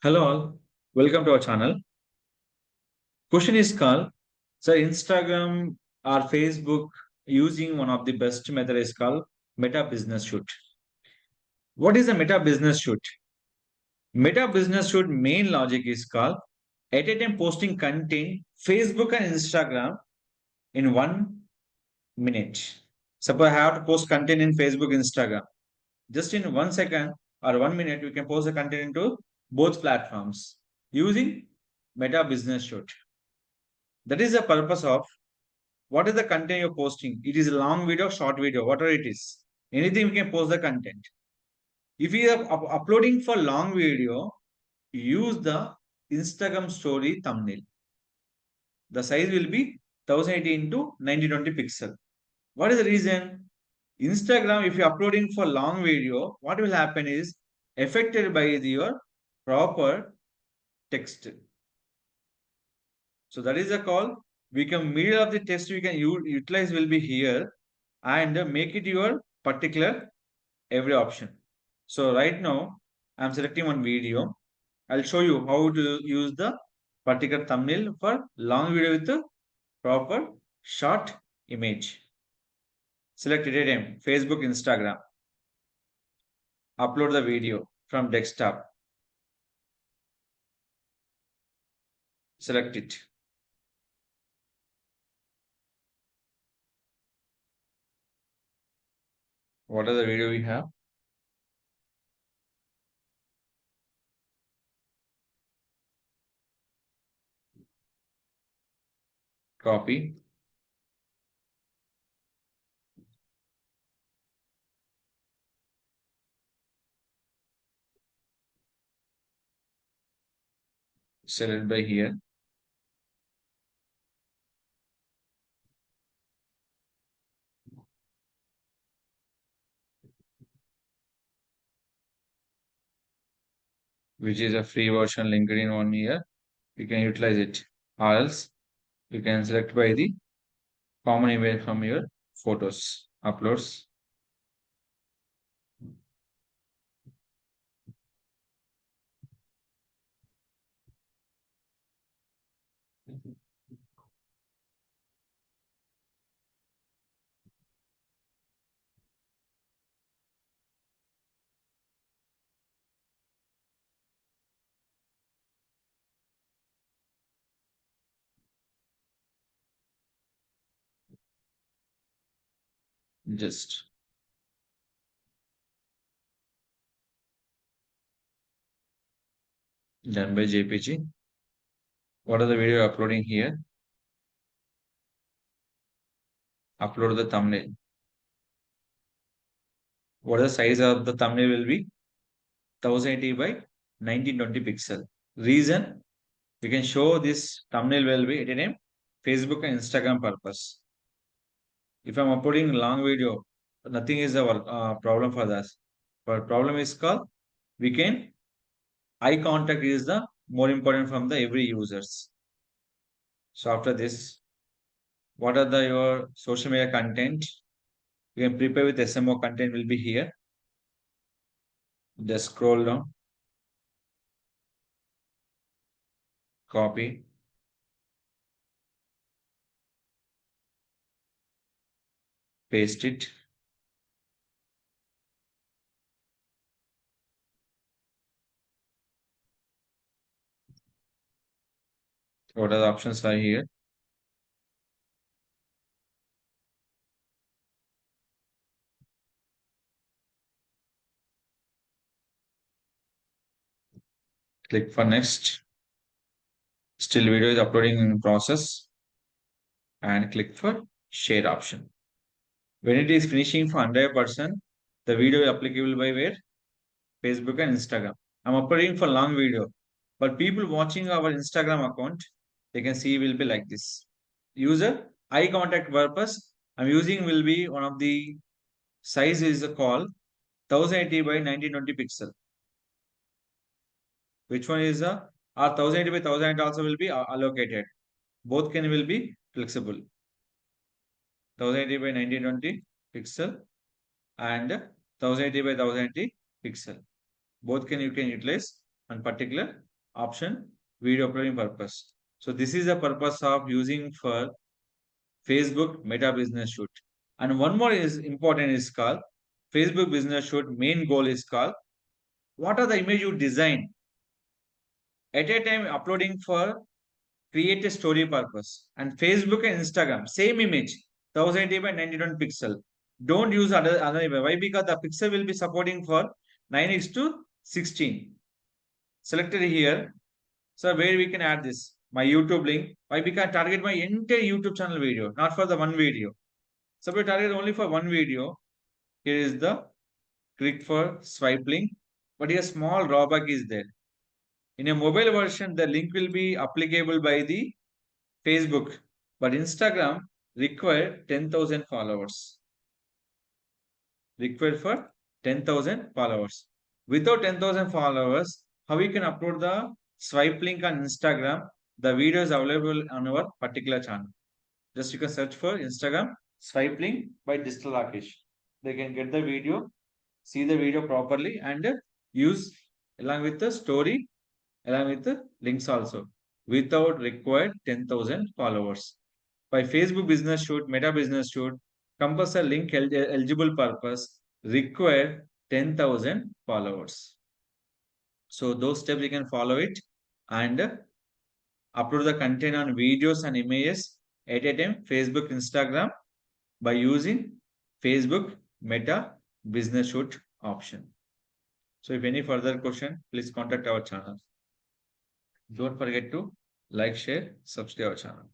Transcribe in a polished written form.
Hello all, welcome to our channel. Question is called, so Instagram or Facebook using one of the best method is called Meta Business Shoot. What is a Meta Business Shoot? Meta Business Shoot main logic is called at a time posting content Facebook and Instagram in 1 minute. Suppose I have to post content in Facebook, Instagram. Just in 1 second or 1 minute, you can post the content into both platforms using Meta Business Shoot. That is the purpose of what is the content you're posting. It is a long video, short video, whatever it is. Anything you can post the content. If you are uploading for long video, use the Instagram story thumbnail. The size will be 1080 into 1920 pixel. What is the reason? Instagram, if you're uploading for long video, what will happen is affected by your proper text. So that is a call. We can middle of the text we can utilize will be here and make it your particular every option. So right now I'm selecting one video. I'll show you how to use the particular thumbnail for long video with the proper short image. Select it Facebook, Instagram. Upload the video from desktop. Select it. What are the video we have? Copy. Select by here. Which is a free version LinkedIn one here. You can utilize it. Or else you can select by the common image from your photos uploads. Just done by JPG. What are the video uploading here? Upload the thumbnail. What the size of the thumbnail will be? 1080 by 1920 pixel. Reason we can show this thumbnail will be at a name Facebook and Instagram purpose. If I'm uploading long video, nothing is our problem for us. But problem is called we can eye contact is the more important from the every users. So after this, what are the your social media content? You can prepare with SMO content will be here. Just scroll down, copy, paste it. What are the options are here? Click for next. Still video is uploading in process and click for share option. When it is finishing for 100%, the video is applicable by where? Facebook and Instagram. I'm uploading for long video, but people watching our Instagram account, they can see will be like this. User eye contact purpose, I'm using will be one of the size is a call 1080 by 1920 pixel. Which one is a or 1080 by 1080 also will be allocated. Both can will be flexible. 1080 by 1920 pixel and 1080 by 1080 pixel. Both can you can utilize on particular Option video uploading purpose. So this is the purpose of using for Facebook Meta Business Shoot. And one more is important is called Facebook Business Shoot. Main goal is called what are the image you design at a time uploading for create a story purpose. And Facebook and Instagram same image 1080 by 91 pixel. Don't use other image. Why? Because the pixel will be supporting for 9x to 16. Selected here. So where we can add this my YouTube link. Why? Because target my entire YouTube channel video, not for the one video. So we target only for one video. Here is the click for swipe link, but a small drawback is there. In a mobile version, the link will be applicable by the Facebook, but Instagram require 10,000 followers. Required for 10,000 followers. Without 10,000 followers, how we can upload the swipe link on Instagram? The video is available on our particular channel. Just you can search for Instagram swipe link by Digital Rakesh. They can get the video, see the video properly, and use along with the story, along with the links also, without required 10,000 followers. By Facebook Business Shoot, Meta Business Shoot, compulsory link eligible purpose required 10,000 followers. So those steps you can follow it and upload the content on videos and images at a time, Facebook, Instagram by using Facebook Meta Business Shoot option. So if any further question, please contact our channel. Don't forget to like, share, subscribe our channel.